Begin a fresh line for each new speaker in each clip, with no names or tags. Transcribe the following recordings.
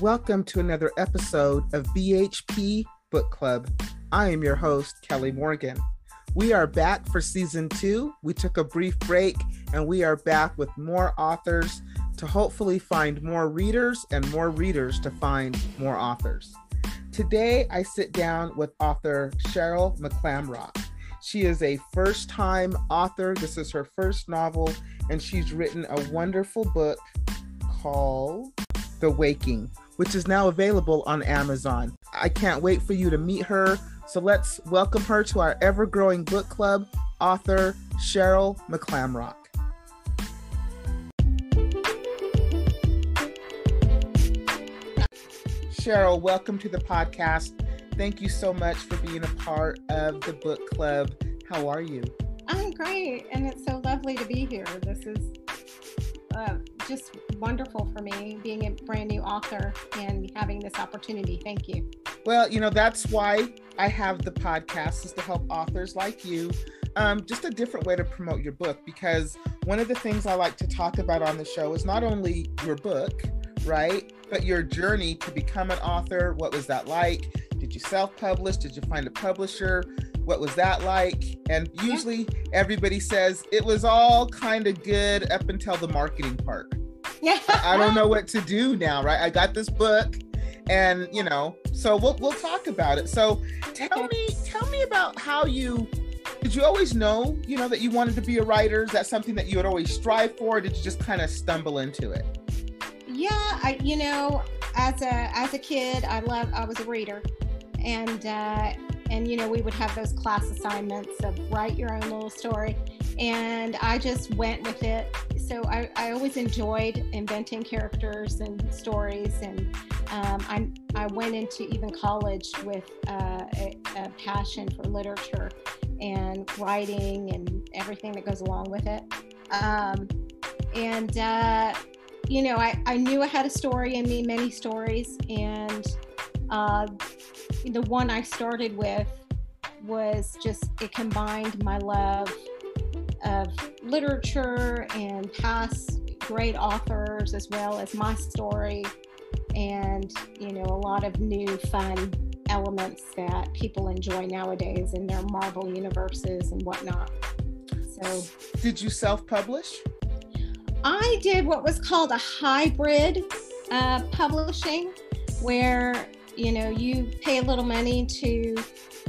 Welcome to another episode of BHP Book Club. I am your host, Kelly Morgan. We are back for season 2. We took a brief break and we are back with more authors to hopefully find more readers and more readers to find more authors. Today, I sit down with author Cheryl McClamrock. She is a first-time author. This is her first novel, and she's written a wonderful book called The Waking, which is now available on Amazon. I can't wait for you to meet her. So let's welcome her to our ever-growing book club, author Cheryl McClamrock. Cheryl, welcome to the podcast. Thank you so much for being a part of the book club. How are you?
I'm great, and it's so lovely to be here. This is just wonderful for me, being a brand new author and having this opportunity. Thank you.
Well, that's why I have the podcast, is to help authors like you. Just a different way to promote your book, because one of the things I like to talk about on the show is not only your book, right, but your journey to become an author. What was that like? Did you self-publish? Did you find a publisher? What was that like? And usually everybody says it was all kind of good up until the marketing part.
Yeah.
I don't know what to do now, right? I got this book and, so we'll talk about it. So tell me about how did you always know, that you wanted to be a writer? Is that something that you would always strive for? Or did you just kind of stumble into it?
Yeah, as a kid, I was a reader, and we would have those class assignments of write your own little story, and I just went with it. So I always enjoyed inventing characters and stories, and I went into even college with a passion for literature and writing and everything that goes along with it. I knew I had a story in me, many stories, and the one I started with was it combined my love of literature and past great authors, as well as my story, and, a lot of new fun elements that people enjoy nowadays in their Marvel universes and whatnot. So,
did you self-publish?
I did what was called a hybrid publishing, where, you pay a little money to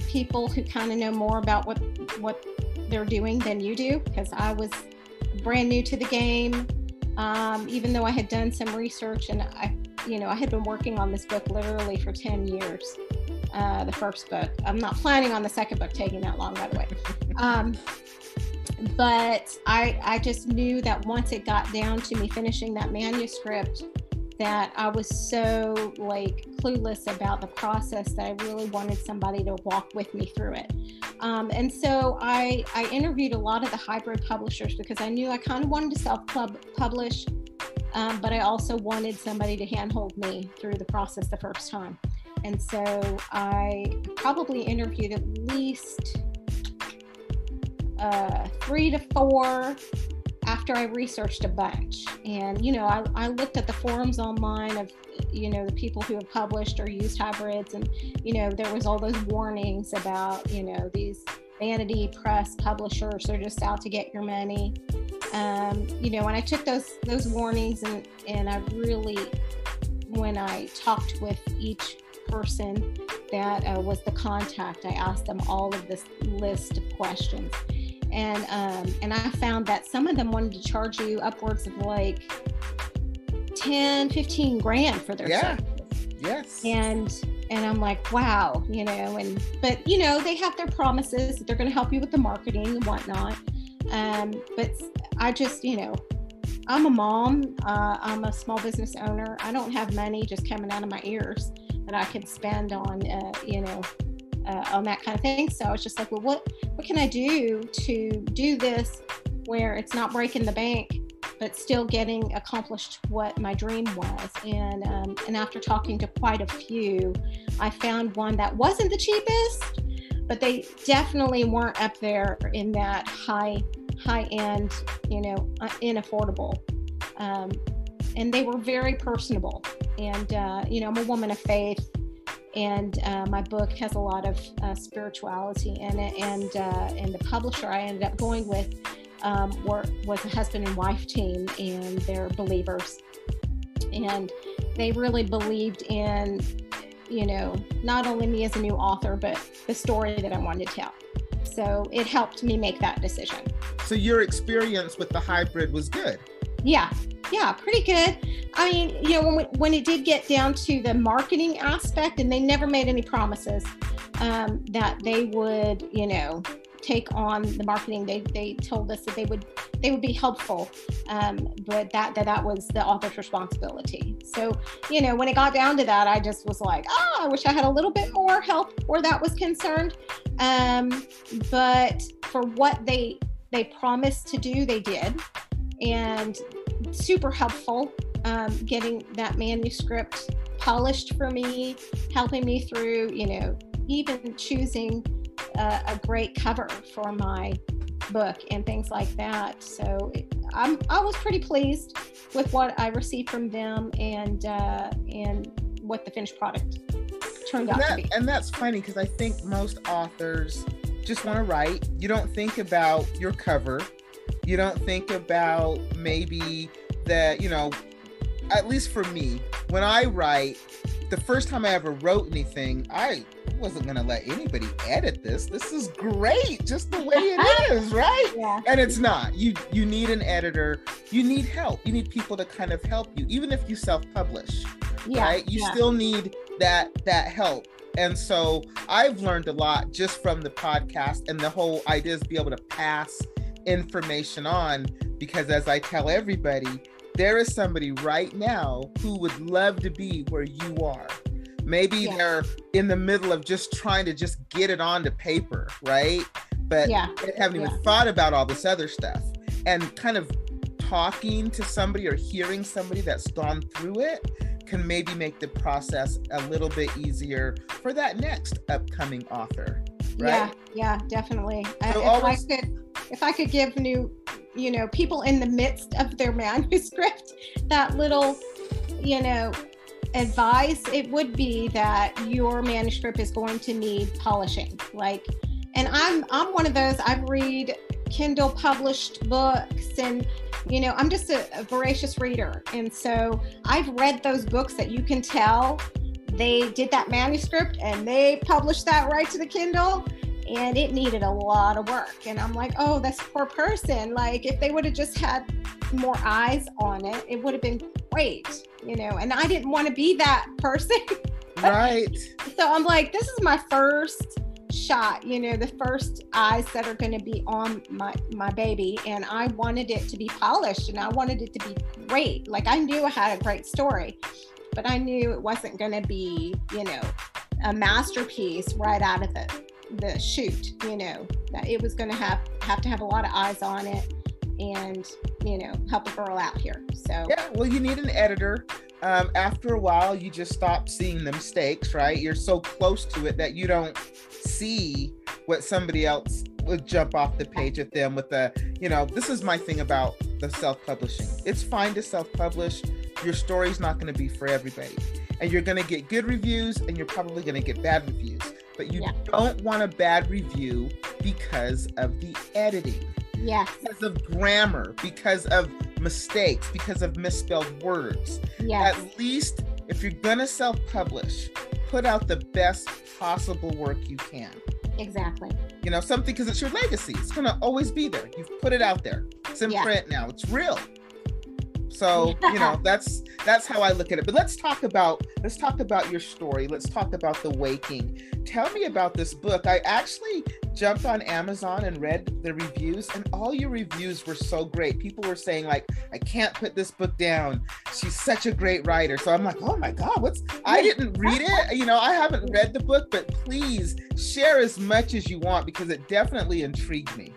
people who kind of know more about what they're doing than you do, because I was brand new to the game, even though I had done some research, and I had been working on this book literally for 10 years, the first book. I'm not planning on the second book taking that long, by the way. But I just knew that once it got down to me finishing that manuscript, that I was so clueless about the process that I really wanted somebody to walk with me through it. And so I interviewed a lot of the hybrid publishers, because I knew I kind of wanted to self-publish, but I also wanted somebody to handhold me through the process the first time. And so I probably interviewed at least 3 to 4 after I researched a bunch. And, I looked at the forums online of, the people who have published or used hybrids. And, there was all those warnings about, these vanity press publishers, they're just out to get your money. And I took those warnings and I really, when I talked with each person that was the contact, I asked them all of this list of questions. And I found that some of them wanted to charge you upwards of 10, 15 grand for their service.
Yes.
And I'm like, wow, but they have their promises that they're going to help you with the marketing and whatnot. But I just, I'm a mom, I'm a small business owner. I don't have money just coming out of my ears that I can spend on, on that kind of thing. So I was just like, well, what can I do to do this where it's not breaking the bank, but still getting accomplished what my dream was? And after talking to quite a few, I found one that wasn't the cheapest, but they definitely weren't up there in that high end, inaffordable. And they were very personable. you know, I'm a woman of faith, and my book has a lot of spirituality in it, and the publisher I ended up going with was a husband and wife team, and they're believers, and they really believed in, you know, not only me as a new author, but the story that I wanted to tell. So it helped me make that decision.
So your experience with the hybrid was good?
Yeah, pretty good. I mean, you know, when it did get down to the marketing aspect, and they never made any promises that they would, you know, take on the marketing. They told us that they would be helpful, but that was the author's responsibility. So, you know, when it got down to that, I just was like, I wish I had a little bit more help where that was concerned. But for what they promised to do, they did, and super helpful, getting that manuscript polished for me, helping me through, you know, even choosing a great cover for my book and things like that. So I was pretty pleased with what I received from them, and what the finished product turned out to be.
And that's funny, because I think most authors just want to write. You don't think about your cover. You don't think about maybe that, you know, at least for me, when I write, the first time I ever wrote anything, I wasn't going to let anybody edit this. This is great, just the way it is, right?
Yeah.
And it's not. You need an editor. You need help. You need people to kind of help you, even if you self-publish, right? You still need that help. And so I've learned a lot just from the podcast, and the whole idea is to be able to pass information on, because as I tell everybody, there is somebody right now who would love to be where you are. Maybe they're in the middle of just trying to just get it onto paper, right? But they haven't even thought about all this other stuff. And kind of talking to somebody or hearing somebody that's gone through it can maybe make the process a little bit easier for that next upcoming author, right?
Yeah, definitely.
So
if I could give new, you know, people in the midst of their manuscript that little, you know, advice, it would be that your manuscript is going to need polishing. Like, and I'm one of those, I read Kindle published books, and, you know, I'm just a voracious reader. And so I've read those books that you can tell they did that manuscript and they published that right to the Kindle, and it needed a lot of work. And I'm like, oh, this poor person. Like, if they would have just had more eyes on it, it would have been great, you know, and I didn't want to be that person.
Right.
So I'm like, this is my first shot, you know, the first eyes that are going to be on my baby. And I wanted it to be polished, and I wanted it to be great. Like, I knew I had a great story, but I knew it wasn't going to be, you know, a masterpiece right out of the chute, you know, that it was going to have to have a lot of eyes on it, and, you know, help a girl out here. So
yeah, well, you need an editor. After a while, you just stop seeing the mistakes, right? You're so close to it that you don't see what somebody else would jump off the page at them with the, you know, this is my thing about the self-publishing. It's fine to self-publish. Your story's not going to be for everybody, and you're going to get good reviews, and you're probably going to get bad reviews, but you don't want a bad review because of the editing.
Yes.
Because of grammar, because of mistakes, because of misspelled words.
Yes.
At least if you're going to self-publish, put out the best possible work you can.
Exactly.
You know, something, because it's your legacy. It's going to always be there. You've put it out there. It's in print now. It's real. So, you know, that's how I look at it. But let's talk about your story. Let's talk about The Waking. Tell me about this book. I actually jumped on Amazon and read the reviews, and all your reviews were so great. People were saying, like, I can't put this book down. She's such a great writer. So I'm like, oh my God, I didn't read it. You know, I haven't read the book, but please share as much as you want, because it definitely intrigued me.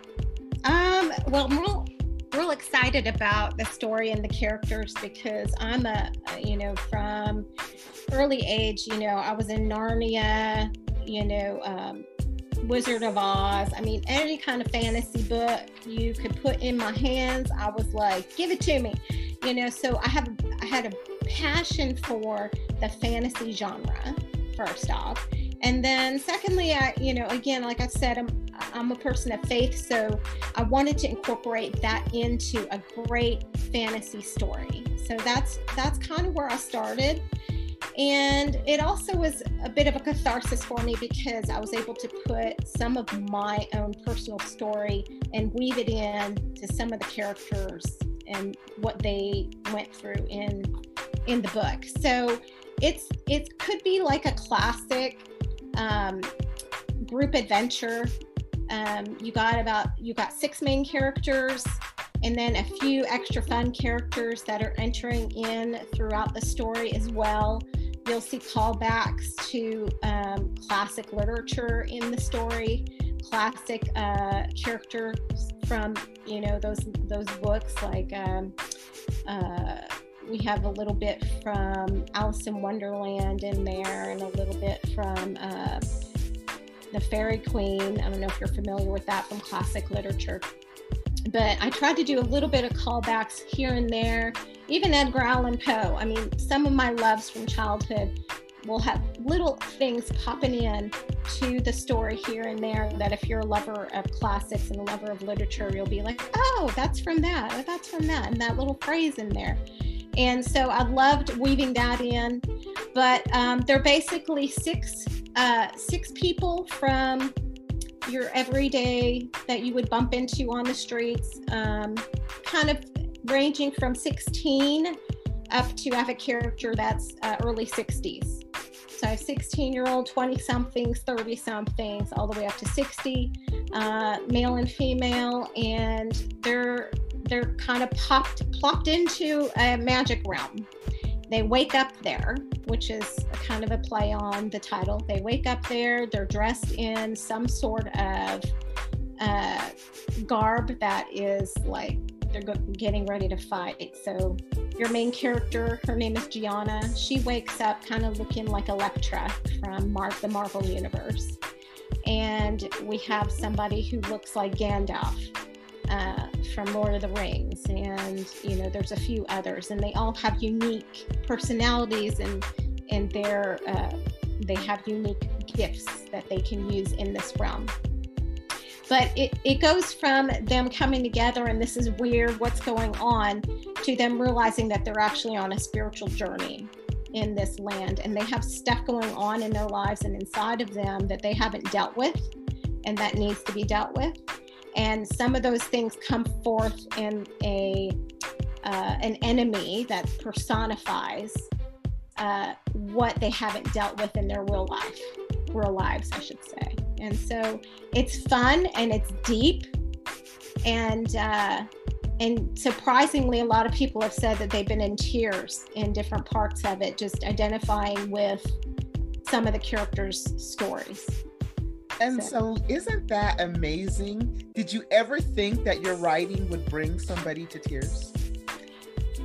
Well, I'm real excited about the story and the characters, because I'm you know, from early age, you know, I was in Narnia, you know, Wizard of Oz. I mean, any kind of fantasy book you could put in my hands, I was like, give it to me, you know. So I had a passion for the fantasy genre, first off. And then secondly, again, like I said, I'm a person of faith, so I wanted to incorporate that into a great fantasy story. So that's kind of where I started. And it also was a bit of a catharsis for me because I was able to put some of my own personal story and weave it in to some of the characters and what they went through in the book. So it could be like a classic group adventure. You got 6 main characters and then a few extra fun characters that are entering in throughout the story as well. You'll see callbacks to classic literature in the story, classic characters from those books. Like we have a little bit from Alice in Wonderland in there, and a little bit from the Fairy Queen. I don't know if you're familiar with that from classic literature. But I tried to do a little bit of callbacks here and there. Even Edgar Allan Poe. I mean, some of my loves from childhood will have little things popping in to the story here and there that if you're a lover of classics and a lover of literature, you'll be like, oh, that's from that, or that's from that, and that little phrase in there. And so I loved weaving that in. But they're basically six people from your everyday that you would bump into on the streets, kind of ranging from 16 up to I have a character that's early 60s. So I have 16-year-old, 20-somethings, 30-somethings, all the way up to 60, male and female, and they're kind of plopped into a magic realm. They wake up there, which is kind of a play on the title. They wake up there, they're dressed in some sort of garb that is like they're getting ready to fight. So your main character, her name is Gianna. She wakes up kind of looking like Elektra from the Marvel Universe. And we have somebody who looks like Gandalf from Lord of the Rings, and there's a few others, and they all have unique personalities, and they have unique gifts that they can use in this realm. But it goes from them coming together and this is weird, what's going on, to them realizing that they're actually on a spiritual journey in this land, and they have stuff going on in their lives and inside of them that they haven't dealt with and that needs to be dealt with. And some of those things come forth in an enemy that personifies what they haven't dealt with in their real lives, I should say. And so it's fun and it's deep, and surprisingly, a lot of people have said that they've been in tears in different parts of it, just identifying with some of the characters' stories.
And so isn't that amazing? Did you ever think that your writing would bring somebody to tears?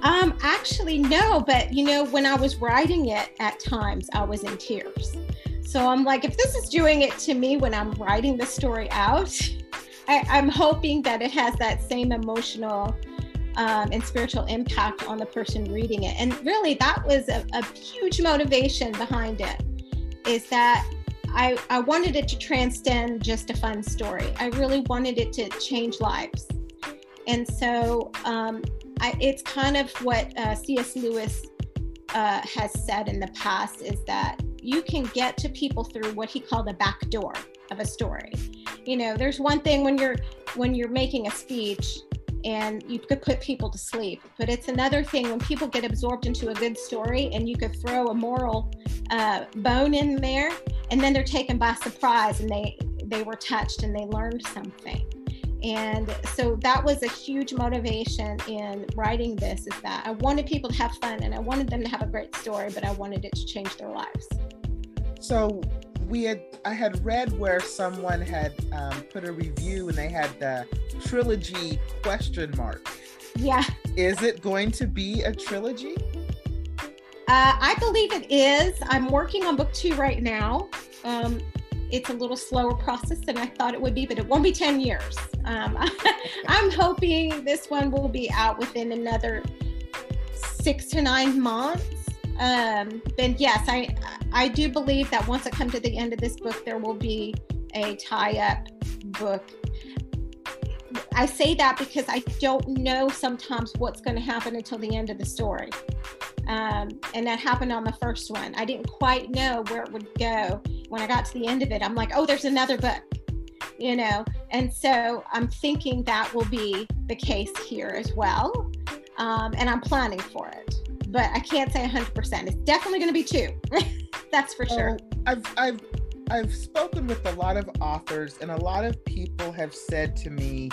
Actually, no, but when I was writing it, at times I was in tears. So I'm like, if this is doing it to me when I'm writing the story out, I'm hoping that it has that same emotional and spiritual impact on the person reading it. And really, that was a huge motivation behind it, is that I wanted it to transcend just a fun story. I really wanted it to change lives. And so it's kind of what C.S. Lewis has said in the past, is that you can get to people through what he called the back door of a story. There's one thing when you're making a speech and you could put people to sleep, but it's another thing when people get absorbed into a good story and you could throw a moral bone in there, and then they're taken by surprise and they were touched and they learned something. And so that was a huge motivation in writing this, is that I wanted people to have fun and I wanted them to have a great story, but I wanted it to change their lives.
So I had read where someone had put a review and they had the trilogy ?
Yeah.
Is it going to be a trilogy?
I believe it is. I'm working on book 2 right now. It's a little slower process than I thought it would be, but it won't be 10 years. I'm hoping this one will be out within another 6 to 9 months. Then yes, I do believe that once I come to the end of this book, there will be a tie-up book. I say that because I don't know sometimes what's going to happen until the end of the story. And that happened on the first one. I didn't quite know where it would go. When I got to the end of it, I'm like, oh, there's another book, you know? And so I'm thinking that will be the case here as well. And I'm planning for it, but I can't say 100%. It's definitely going to be 2. That's for sure.
I've spoken with a lot of authors, and a lot of people have said to me,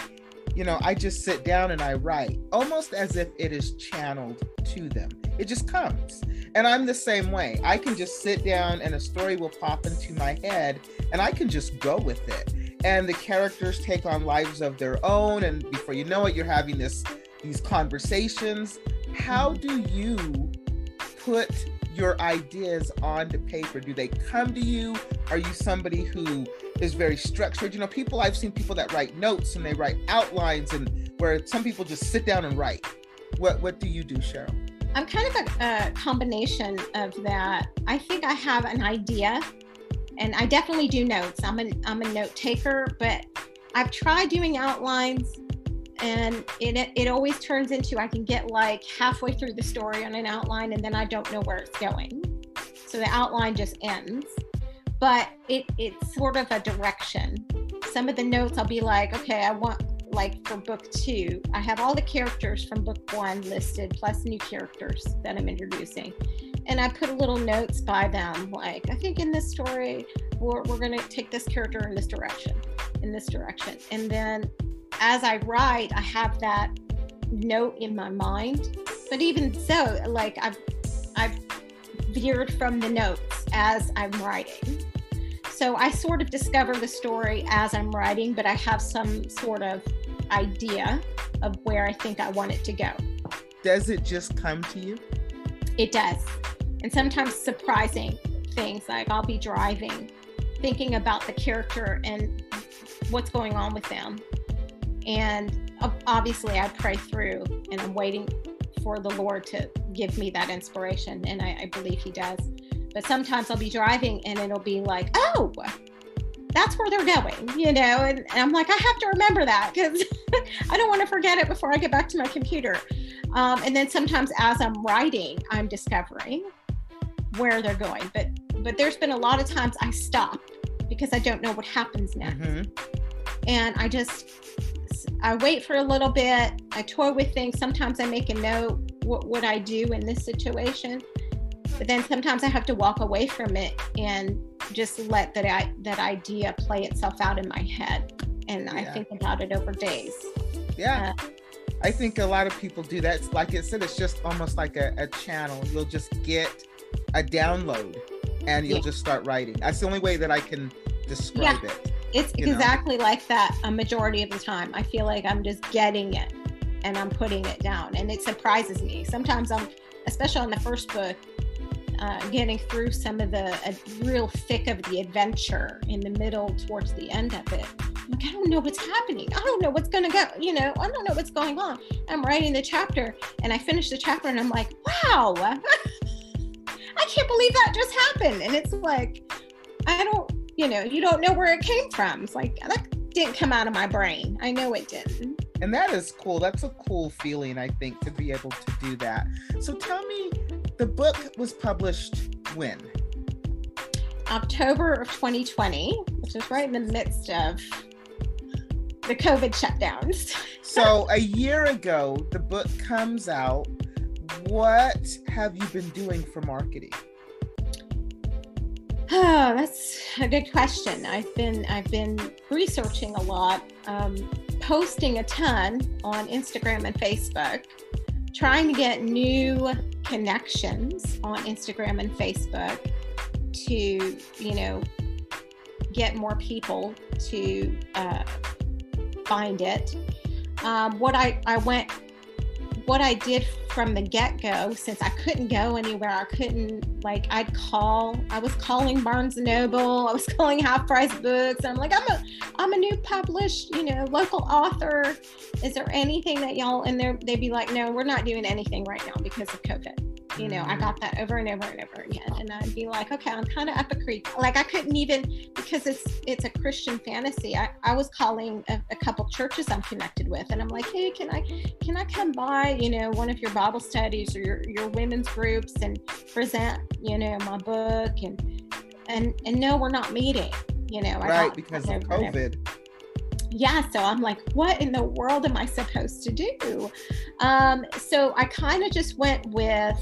you know, I just sit down and I write, almost as if it is channeled to them. It just comes. And I'm the same way. I can just sit down and a story will pop into my head and I can just go with it. And the characters take on lives of their own. And before you know it, you're having these conversations. How do you put your ideas onto paper? Do they come to you? Are you somebody who is very structured? You know, I've seen people that write notes and they write outlines, and where some people just sit down and write. What do you do, Cheryl?
I'm kind of a combination of that. I think I have an idea, and I definitely do notes. I'm a note taker, but I've tried doing outlines, and it always turns into, I can get like halfway through the story on an outline and then I don't know where it's going. So the outline just ends, but it's sort of a direction. Some of the notes I'll be like, okay, I want, like for book 2, I have all the characters from book 1 listed, plus new characters that I'm introducing. And I put little notes by them, like, I think in this story, we're going to take this character in this direction. And then as I write, I have that note in my mind. But even so, like I've veered from the notes as I'm writing. So I sort of discover the story as I'm writing, but I have some sort of idea of where I think I want it to go.
Does it just come to you?
It does. And sometimes surprising things, like I'll be driving, thinking about the character and what's going on with them. And obviously I pray through and I'm waiting for the Lord to give me that inspiration. And I believe he does. But sometimes I'll be driving and it'll be like, oh, that's where they're going, you know? And I'm like, I have to remember that because I don't want to forget it before I get back to my computer. And then sometimes as I'm writing, I'm discovering where they're going. But there's been a lot of times I stop because I don't know what happens next. Mm-hmm. And I wait for a little bit. I toy with things. Sometimes I make a note, what would I do in this situation? But then sometimes I have to walk away from it and just let that idea play itself out in my head. And I think about it over days.
Yeah. I think a lot of people do that. Like it said, it's just almost like a channel. You'll just get a download and you'll just start writing. That's the only way that I can describe it.
It's exactly like that a majority of the time. I feel like I'm just getting it and I'm putting it down, and it surprises me. Sometimes especially on the first book, getting through some of the real thick of the adventure in the middle towards the end of it. Like, I don't know what's happening. I don't know what's going to go, I don't know what's going on. I'm writing the chapter and I finish the chapter and I'm like, wow, I can't believe that just happened. And it's like, you don't know where it came from. It's like, that didn't come out of my brain. I know it didn't.
And that is cool. That's a cool feeling, I think, to be able to do that. So tell me, the book was published when?
October of 2020, which is right in the midst of the COVID shutdowns.
So a year ago, the book comes out. What have you been doing for marketing?
Oh, that's a good question. I've been researching a lot, posting a ton on Instagram and Facebook, trying to get new connections on Instagram and Facebook to, get more people to find it. What I went what I did from the get-go, since I couldn't go anywhere, I was calling Barnes & Noble, I was calling Half Price Books, and I'm like, I'm a new published, local author. Is there anything that y'all, and they'd be like, no, we're not doing anything right now because of COVID. I got that over and over and over again. And I'd be like, okay, I'm kind of up a creek. Like I couldn't even, because it's a Christian fantasy. I was calling a couple churches I'm connected with, and I'm like, hey, can I come by, one of your Bible studies or your women's groups and present, my book, and no, we're not meeting,
Right, because of COVID.
Yeah, so I'm like, what in the world am I supposed to do? So I kind of just went with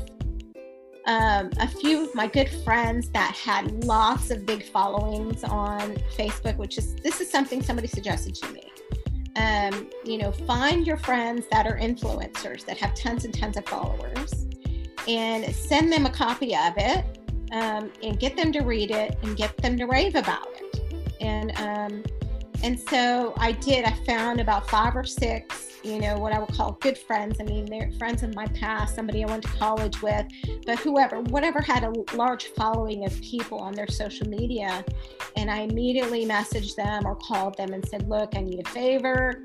a few of my good friends that had lots of big followings on Facebook, this is something somebody suggested to me. Find your friends that are influencers that have tons and tons of followers, and send them a copy of it, and get them to read it and get them to rave about it. And so I did. I found about 5 or 6, what I would call good friends. I mean, they're friends of my past, somebody I went to college with, but whatever had a large following of people on their social media. And I immediately messaged them or called them and said, look, I need a favor.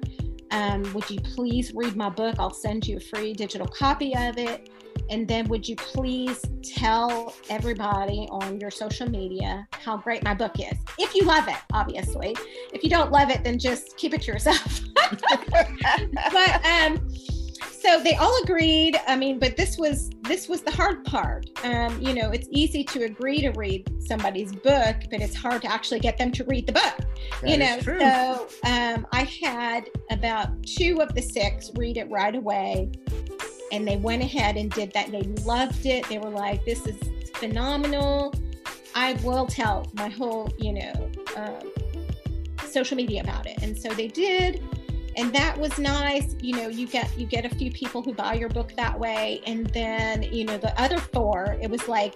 Would you please read my book? I'll send you a free digital copy of it. And then would you please tell everybody on your social media how great my book is? If you love it, obviously. If you don't love it, then just keep it to yourself. But so they all agreed. I mean, but this was the hard part. It's easy to agree to read somebody's book, but it's hard to actually get them to read the book.
That is true.
So I had about 2 of the 6 read it right away. And they went ahead and did that. They loved it. They were like, this is phenomenal. I will tell my whole, social media about it. And so they did. And that was nice. You get a few people who buy your book that way. And then, the other 4, it was like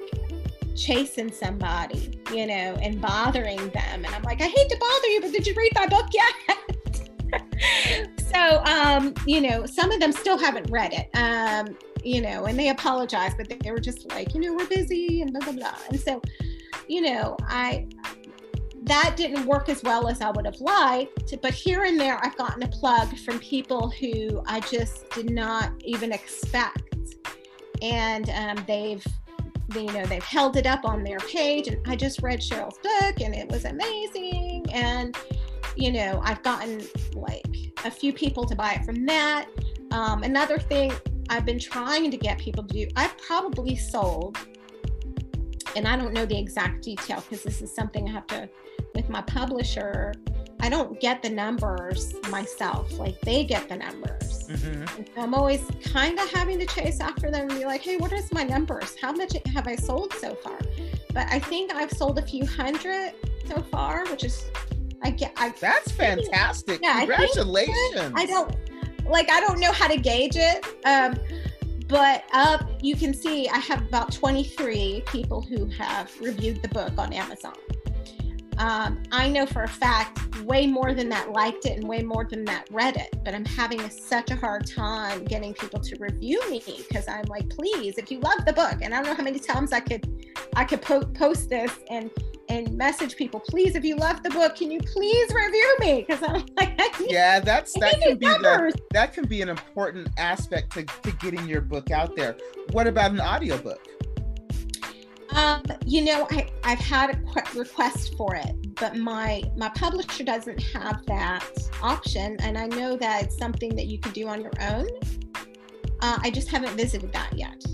chasing somebody, and bothering them. And I'm like, I hate to bother you, but did you read my book yet? So, some of them still haven't read it, and they apologize, but they were just like, we're busy and blah, blah, blah. And so, that didn't work as well as I would have liked, but here and there, I've gotten a plug from people who I just did not even expect. And they've held it up on their page, and I just read Cheryl's book and it was amazing. And I've gotten like a few people to buy it from that. Another thing I've been trying to get people to do, I've probably sold, and I don't know the exact detail because this is something I have to, with my publisher, I don't get the numbers myself, like they get the numbers. Mm-hmm. And so I'm always kind of having to chase after them and be like, hey, what is my numbers? How much have I sold so far? But I think I've sold a few hundred so far, which is,
that's fantastic. Yeah, congratulations.
I don't know how to gauge it. But you can see I have about 23 people who have reviewed the book on Amazon. I know for a fact way more than that liked it and way more than that read it, but I'm having such a hard time getting people to review me because I'm like, please, if you love the book, and I don't know how many times I could post this and message people, please, if you love the book, can you please review me? Because I'm like,
that can be an important aspect to getting your book out there. What about an audiobook?
I've had a request for it, but my publisher doesn't have that option, and I know that it's something that you can do on your own. I just haven't visited that yet.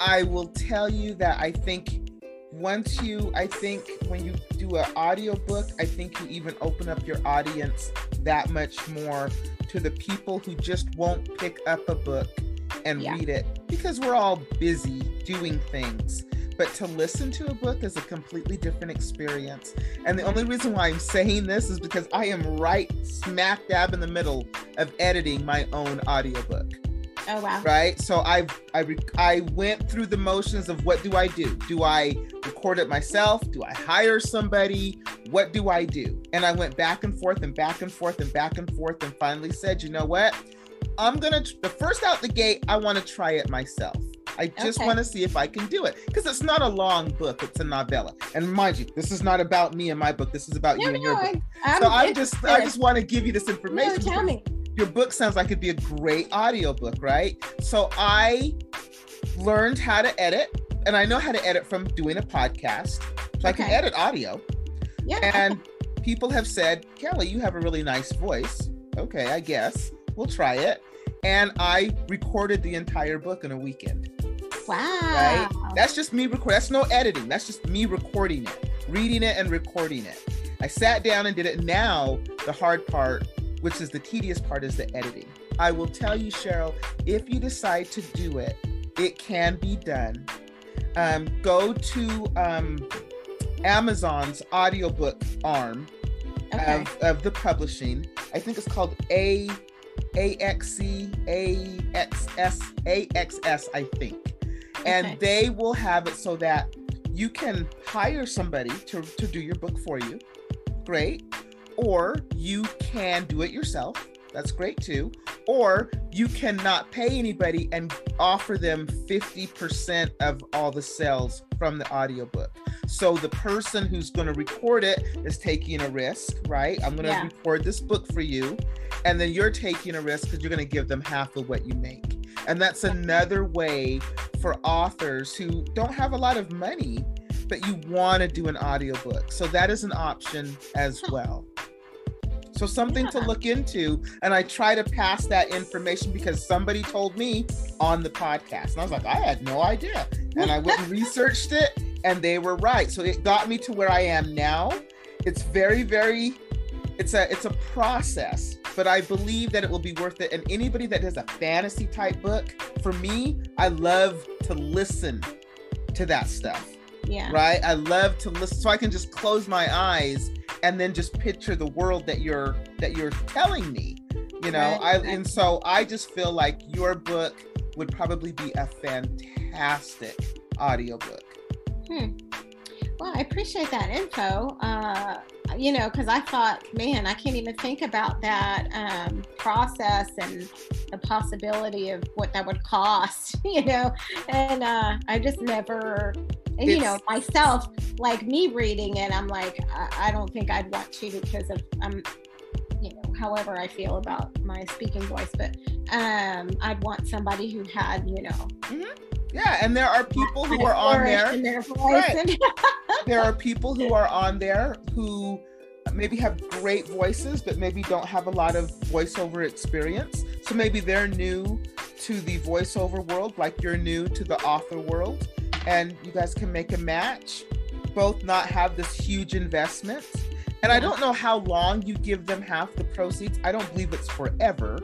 I will tell you that I think when you do an audiobook, I think you even open up your audience that much more to the people who just won't pick up a book and read it because we're all busy doing things. But to listen to a book is a completely different experience. And the only reason why I'm saying this is because I am right smack dab in the middle of editing my own audiobook.
Oh, wow.
Right? So I went through the motions of what do I do? Do I record it myself? Do I hire somebody? What do I do? And I went back and forth and back and forth and back and forth and finally said, you know what? the first out the gate, I want to try it myself. I just want to see if I can do it, because it's not a long book. It's a novella. And mind you, this is not about me and my book. This is about you and your book. I just want to give you this information.
No, tell me.
Your book sounds like it'd be a great audiobook, right? So I learned how to edit, and I know how to edit from doing a podcast. So I can edit audio. Yeah. And people have said, Kelly, you have a really nice voice. Okay, I guess. We'll try it. And I recorded the entire book in a weekend.
Wow.
Right? That's just me recording. That's no editing. That's just me recording it, reading it and recording it. I sat down and did it. Now, the hard part, which is the tedious part, is the editing. I will tell you, Cheryl, if you decide to do it, it can be done. Go to Amazon's audiobook arm of the publishing. I think it's called AXS, I think. And they will have it so that you can hire somebody to do your book for you. Great. Or you can do it yourself. That's great too. Or you cannot pay anybody and offer them 50% of all the sales from the audiobook. So the person who's going to record it is taking a risk, right? I'm going to record this book for you. And then you're taking a risk because you're going to give them half of what you make. And that's another way for authors who don't have a lot of money, but you want to do an audiobook. So that is an option as well. So something to look into. And I try to pass that information because somebody told me on the podcast. And I was like, I had no idea. And I went and researched it, and they were right. So it got me to where I am now. It's very, very, it's a process, but I believe that it will be worth it. And anybody that does a fantasy type book, for me, I love to listen to that stuff.
Yeah.
Right? I love to listen, so I can just close my eyes and then just picture the world that you're telling me, you know. And so I just feel like your book would probably be a fantastic audiobook.
Well, I appreciate that info. You know, because I thought, man, I can't even think about that process and the possibility of what that would cost, you know. And I just never, and you know, myself, like me reading it, I'm like, I don't think I'd want to, because of you know, however I feel about my speaking voice, but I'd want somebody who had, you know.
Yeah, and there are people who are on there. There are people who are on there who maybe have great voices, but maybe don't have a lot of voiceover experience. So maybe they're new to the voiceover world, like you're new to the author world, and you guys can make a match. Both not have this huge investment. And I don't know how long you give them half the proceeds. I don't believe it's forever.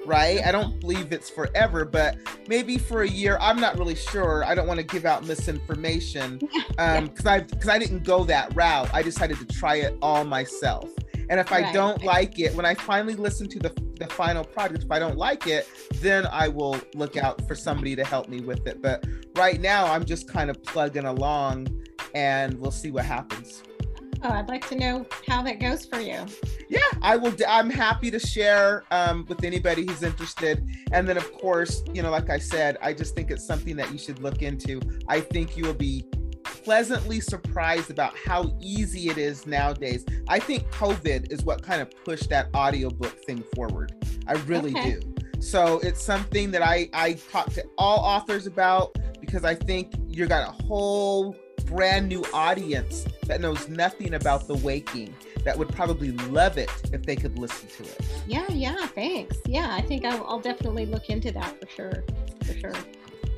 Right? I don't believe it's forever, but maybe for a year. I'm not really sure. I don't want to give out misinformation because I didn't go that route. I decided to try it all myself. And if I don't like it, when I finally listen to the final product, if I don't like it, then I will look out for somebody to help me with it. But right now, I'm just kind of plugging along, and we'll see what happens.
Oh, I'd like to know how that goes for you.
Yeah, I will. I'm happy to share with anybody who's interested. And then, of course, you know, like I said, I just think it's something that you should look into. I think you will be pleasantly surprised about how easy it is nowadays. I think COVID is what kind of pushed that audiobook thing forward. I really do. So it's something that I talk to all authors about, because I think you got a whole brand new audience that knows nothing about the waking that would probably love it if they could listen to it.
Yeah, thanks. Yeah, I think I'll definitely look into that for sure.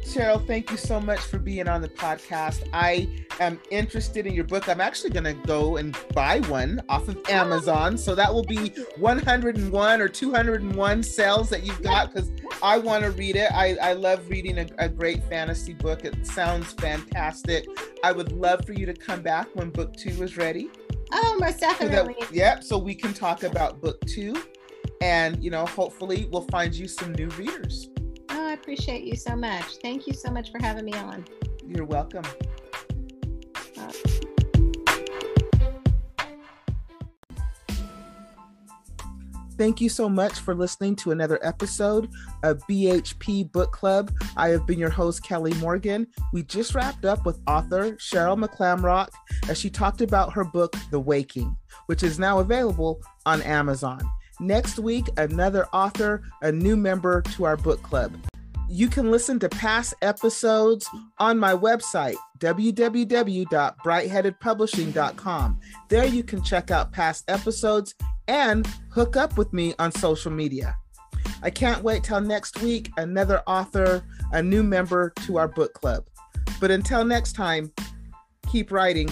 Cheryl, thank you so much for being on the podcast. I am interested in your book. I'm actually going to go and buy one off of Amazon. So that will be 101 or 201 sales that you've got, because I want to read it. I love reading a great fantasy book. It sounds fantastic. I would love for you to come back when book 2 is ready.
Oh, most definitely.
So we can talk about book 2, and, you know, hopefully we'll find you some new readers.
Oh, I appreciate you so much. Thank you so much for having me on.
You're welcome. Thank you so much for listening to another episode of BHP Book Club. I have been your host, Kelly Morgan. We just wrapped up with author Cheryl McClamrock as she talked about her book, The Waking, which is now available on Amazon. Next week, another author, a new member to our book club. You can listen to past episodes on my website, www.brightheadedpublishing.com. There you can check out past episodes and hook up with me on social media. I can't wait till next week, another author, a new member to our book club. But until next time, keep writing.